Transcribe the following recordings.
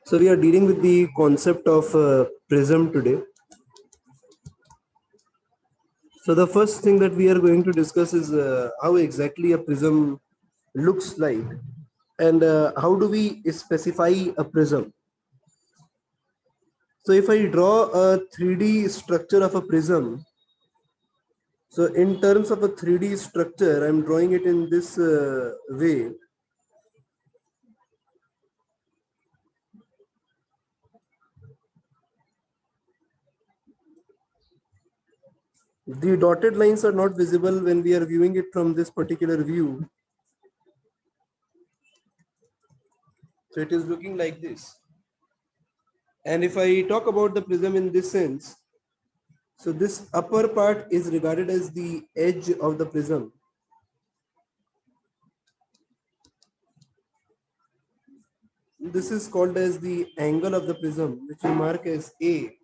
So we are dealing with the concept of prism today. So the first thing that we are going to discuss is how exactly a prism looks like, and how do we specify a prism. So if I draw a 3D structure of a prism, so in terms of a 3D structure, I'm drawing it in this way. The dotted lines are not visible when we are viewing it from this particular view. So it is looking like this. And if I talk about the prism in this sense, so this upper part is regarded as the edge of the prism. This is called as the angle of the prism, which we mark as A.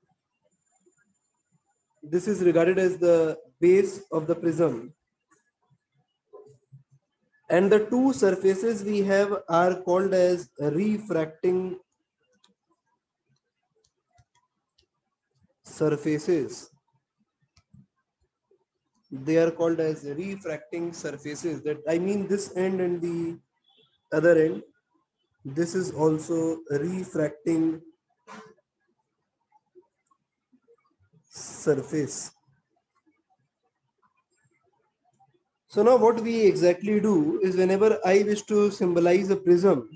This is regarded as the base of the prism. And the two surfaces we have are called as refracting surfaces. They are called as refracting surfaces. That I mean this end and the other end. This is also a refracting surface. So now what we exactly do is whenever I wish to symbolize a prism,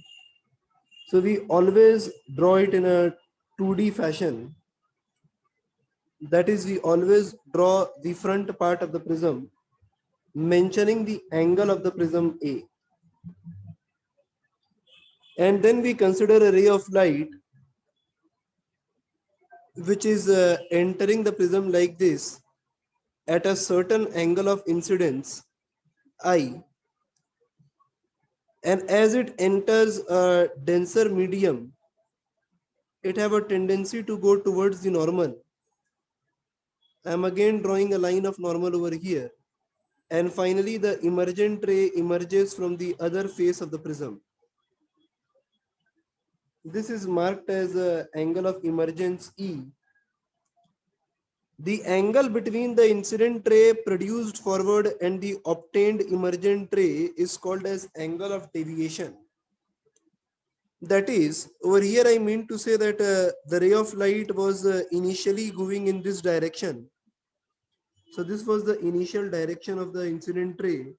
so we always draw it in a 2D fashion. That is, we always draw the front part of the prism, mentioning the angle of the prism A. And then we consider a ray of light which is entering the prism like this at a certain angle of incidence I, and as it enters a denser medium, it have a tendency to go towards the normal. I am again drawing a line of normal over here, and finally the emergent ray emerges from the other face of the prism. This is marked as a angle of emergence E. The angle between the incident ray produced forward and the obtained emergent ray is called as angle of deviation. That is, over here I mean to say that the ray of light was initially going in this direction. So this was the initial direction of the incident ray.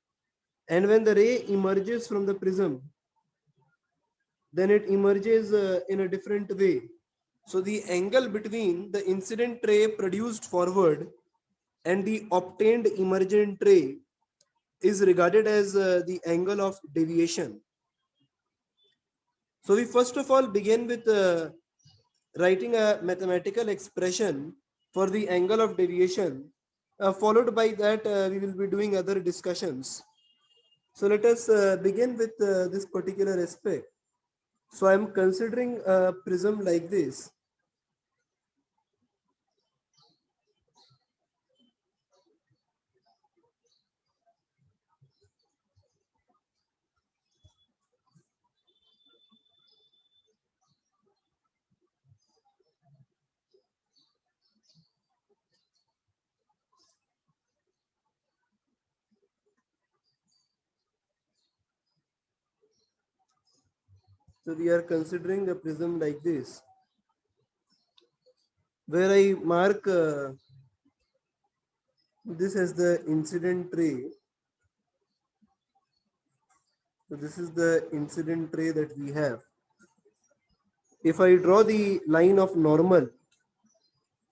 And when the ray emerges from the prism, then it emerges in a different way. So the angle between the incident ray produced forward and the obtained emergent ray is regarded as the angle of deviation. So we first of all begin with writing a mathematical expression for the angle of deviation. Followed by that, we will be doing other discussions. So let us begin with this particular aspect. So I am considering a prism like this. So we are considering a prism like this, where I mark this as the incident ray. So this is the incident ray that we have. If I draw the line of normal,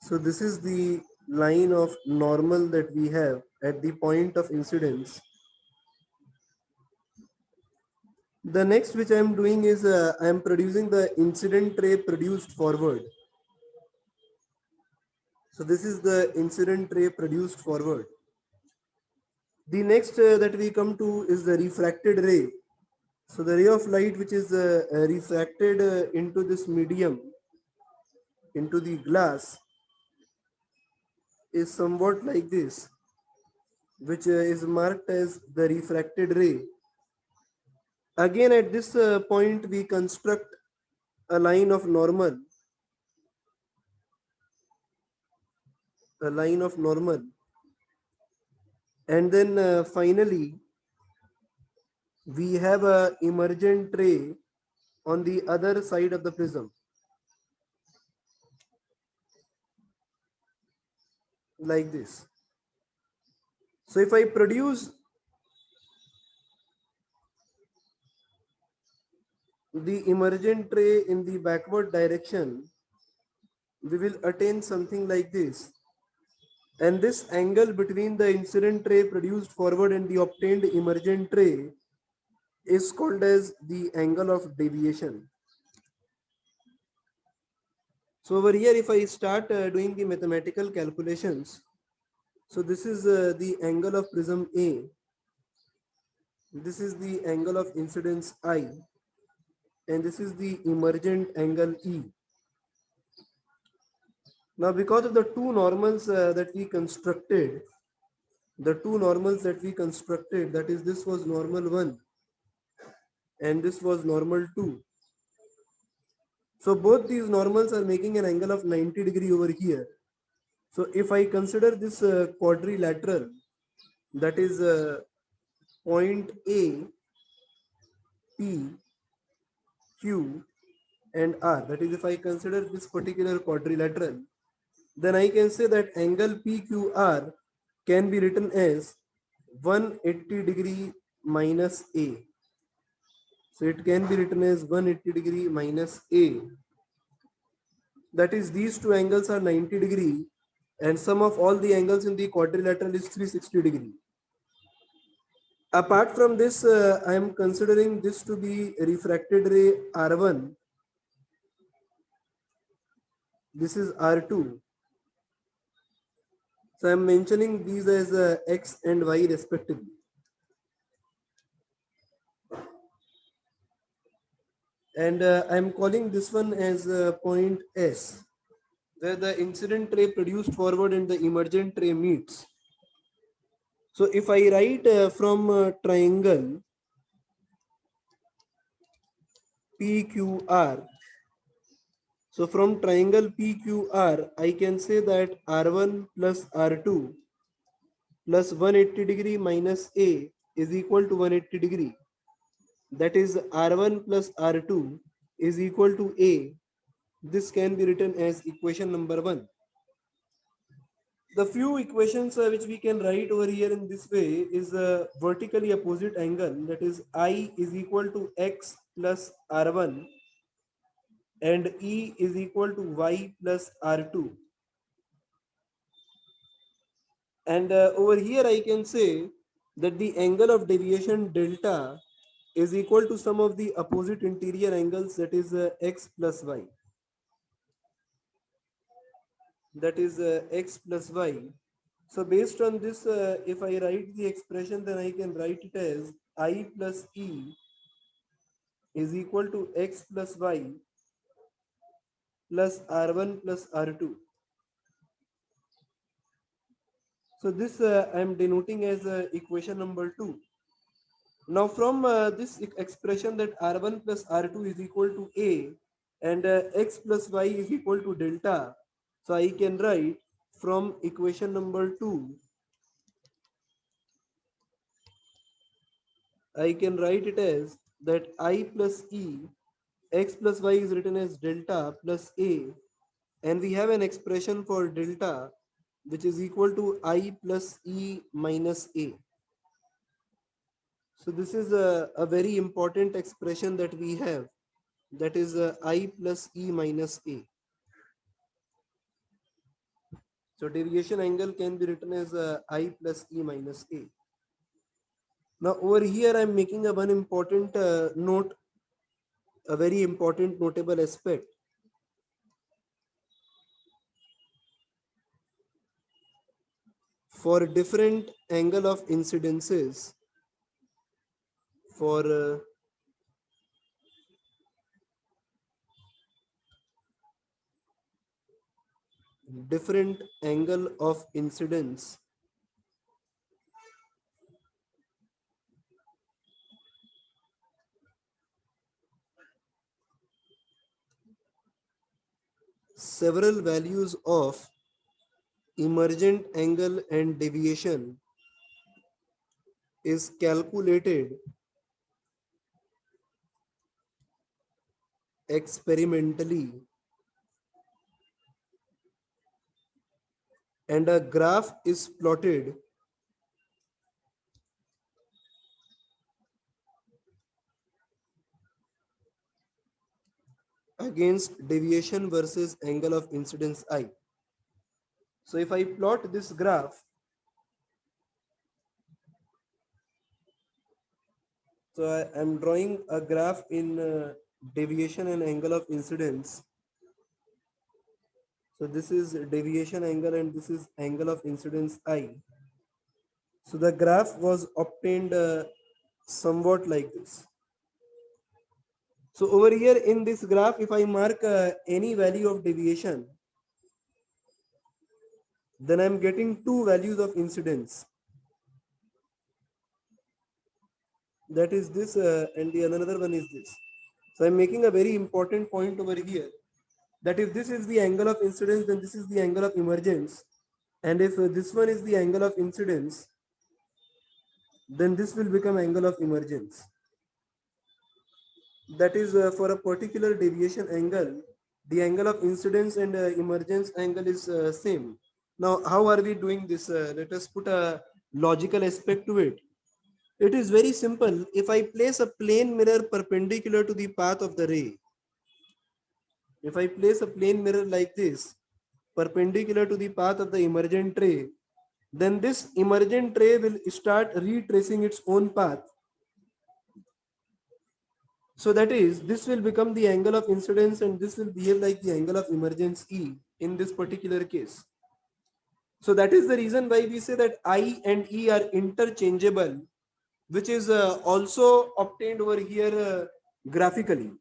so this is the line of normal that we have at the point of incidence. The next which I am doing is I am producing the incident ray produced forward. So this is the incident ray produced forward. The next that we come to is the refracted ray. So the ray of light which is refracted into this medium, into the glass, is somewhat like this, which is marked as the refracted ray. Again, at this point, we construct a line of normal, a line of normal, and then finally, we have a emergent ray on the other side of the prism, like this. So if I produce the emergent ray in the backward direction, we will attain something like this. And this angle between the incident ray produced forward and the obtained emergent ray is called as the angle of deviation. So over here, if I start doing the mathematical calculations, so this is the angle of prism A, this is the angle of incidence I, and this is the emergent angle E. Now, because of the two normals that we constructed, that is, this was normal 1 and this was normal 2. So both these normals are making an angle of 90° over here. So if I consider this quadrilateral, that is point A, P, Q, and R, that is, if I consider this particular quadrilateral, then I can say that angle PQR can be written as 180° minus A. So it can be written as 180° minus A. That is, these two angles are 90° and sum of all the angles in the quadrilateral is 360°. Apart from this, I am considering this to be refracted ray R1. This is R2. So I am mentioning these as X and Y respectively. And I am calling this one as point S, where the incident ray produced forward and the emergent ray meets. So if I write from triangle PQR, so from triangle PQR, I can say that R1 plus R2 plus 180° minus A is equal to 180°. That is, R1 plus R2 is equal to A. This can be written as equation number 1. The few equations which we can write over here in this way is a vertically opposite angle, that is I is equal to X plus R1 and E is equal to Y plus R2. And over here I can say that the angle of deviation delta is equal to sum of the opposite interior angles, that is X plus Y. That is X plus Y. So based on this, if I write the expression, then I can write it as I plus E is equal to X plus Y plus R1 plus R2. So this I am denoting as equation number 2. Now from this expression that R1 plus R2 is equal to A and X plus Y is equal to delta, so I can write from equation number 2, I can write it as that I plus E, X plus Y is written as delta plus A, and we have an expression for delta which is equal to I plus E minus A. So this is a very important expression that we have, that is I plus E minus A. So deviation angle can be written as I plus E minus A. Now over here I am making a one important note, a very important notable aspect. For different angle of incidences, for different angle of incidence, several values of emergent angle and deviation is calculated experimentally and a graph is plotted against deviation versus angle of incidence I. So if I plot this graph, so I am drawing a graph in deviation and angle of incidence. So this is deviation angle and this is angle of incidence I. So the graph was obtained somewhat like this. So over here in this graph, if I mark any value of deviation, then I'm getting two values of incidence. That is this and the another one is this. So I'm making a very important point over here that if this is the angle of incidence, then this is the angle of emergence. And if this one is the angle of incidence, then this will become angle of emergence. That is for a particular deviation angle, the angle of incidence and emergence angle is same. Now, how are we doing this? Let us put a logical aspect to it. It is very simple. If I place a plane mirror perpendicular to the path of the ray, if I place a plane mirror like this, perpendicular to the path of the emergent ray, then this emergent ray will start retracing its own path. So that is, this will become the angle of incidence and this will behave like the angle of emergence E in this particular case. So that is the reason why we say that I and E are interchangeable, which is also obtained over here graphically.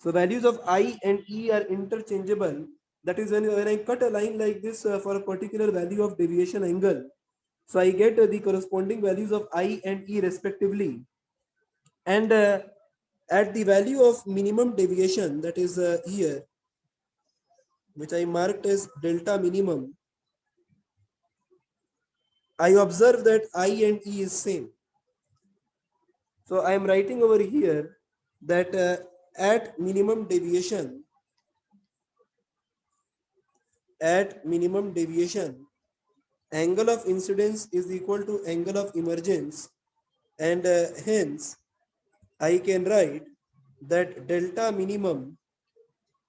So values of I and E are interchangeable. That is when I cut a line like this for a particular value of deviation angle. So I get the corresponding values of I and E respectively. And at the value of minimum deviation, that is here, which I marked as delta minimum, I observe that I and E is same. So I am writing over here that at minimum deviation, angle of incidence is equal to angle of emergence, and hence I can write that delta minimum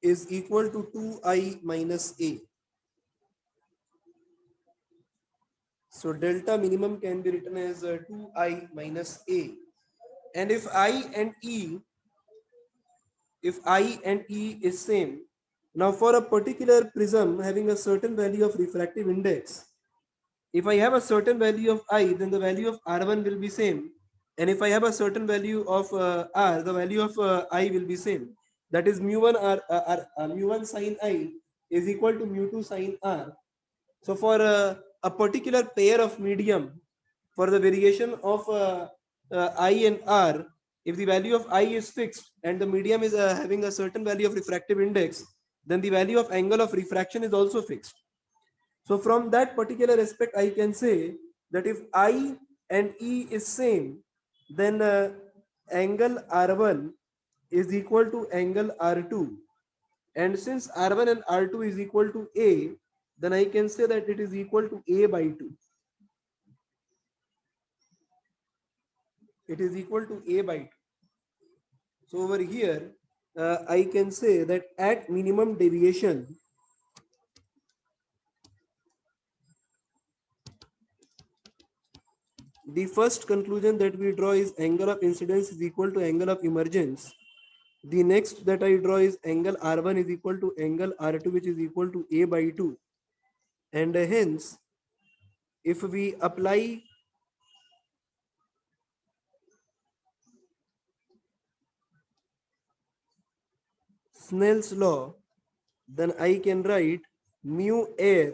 is equal to 2I minus A. So delta minimum can be written as 2I minus A. And if I and E is same, now for a particular prism having a certain value of refractive index, if I have a certain value of I, then the value of R1 will be same. And if I have a certain value of R, the value of I will be same. That is mu1 mu1 sine I is equal to mu2 sine R. So for a particular pair of medium, for the variation of I and R, if the value of I is fixed and the medium is having a certain value of refractive index, then the value of angle of refraction is also fixed. So from that particular aspect, I can say that if I and E is same, then angle R1 is equal to angle R2. And since R1 and R2 is equal to A, then I can say that it is equal to A by 2. It is equal to A by 2. So over here, I can say that at minimum deviation, the first conclusion that we draw is angle of incidence is equal to angle of emergence. The next that I draw is angle R1 is equal to angle R2, which is equal to A by 2. And hence, if we apply Snell's law, then I can write mu air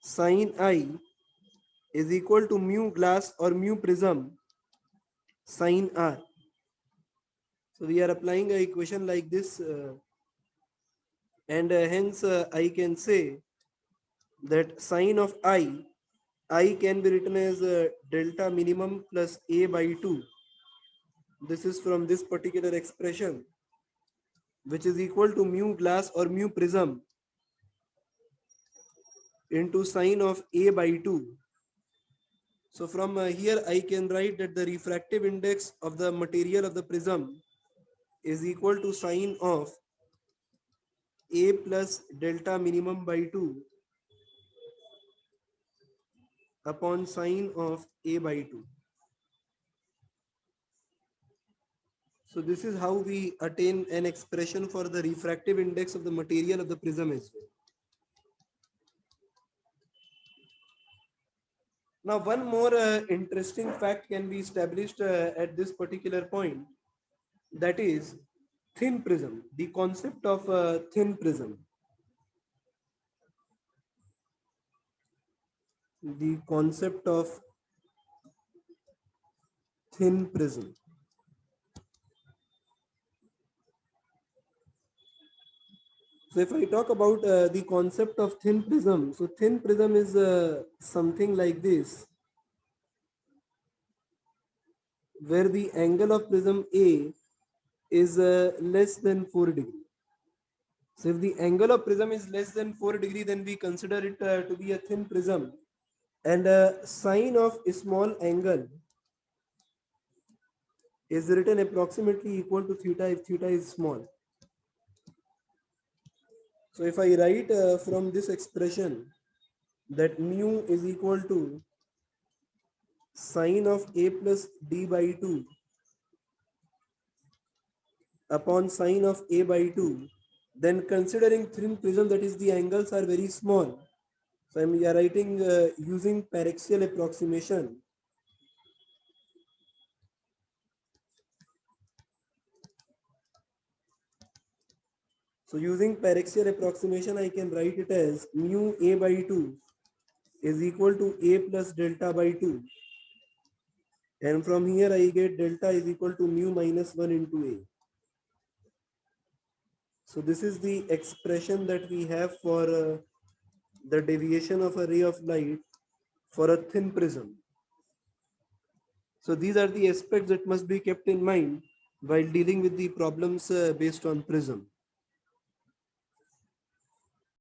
sine I is equal to mu glass or mu prism sine R. So we are applying a equation like this. and hence I can say that sine of I can be written as delta minimum plus a by 2. This is from this particular expression, which is equal to mu glass or mu prism into sine of a by 2. So from here I can write that the refractive index of the material of the prism is equal to sine of a plus delta minimum by 2 upon sine of a by 2. So this is how we attain an expression for the refractive index of the material of the prism as well. Now one more interesting fact can be established at this particular point, that is thin prism, the concept of thin prism. The concept of thin prism. So if I talk about the concept of thin prism, so thin prism is something like this, where the angle of prism A is less than 4 degree. So if the angle of prism is less than 4 degree, then we consider it to be a thin prism. And sine of a small angle is written approximately equal to theta if theta is small. So if I write from this expression that mu is equal to sine of a plus d by 2 upon sine of a by 2, then considering thin prism, that is the angles are very small. So I'm writing using paraxial approximation. So using paraxial approximation, I can write it as mu a by 2 is equal to a plus delta by 2. And from here I get delta is equal to mu minus 1 into a. So this is the expression that we have for the deviation of a ray of light for a thin prism. So these are the aspects that must be kept in mind while dealing with the problems based on prism.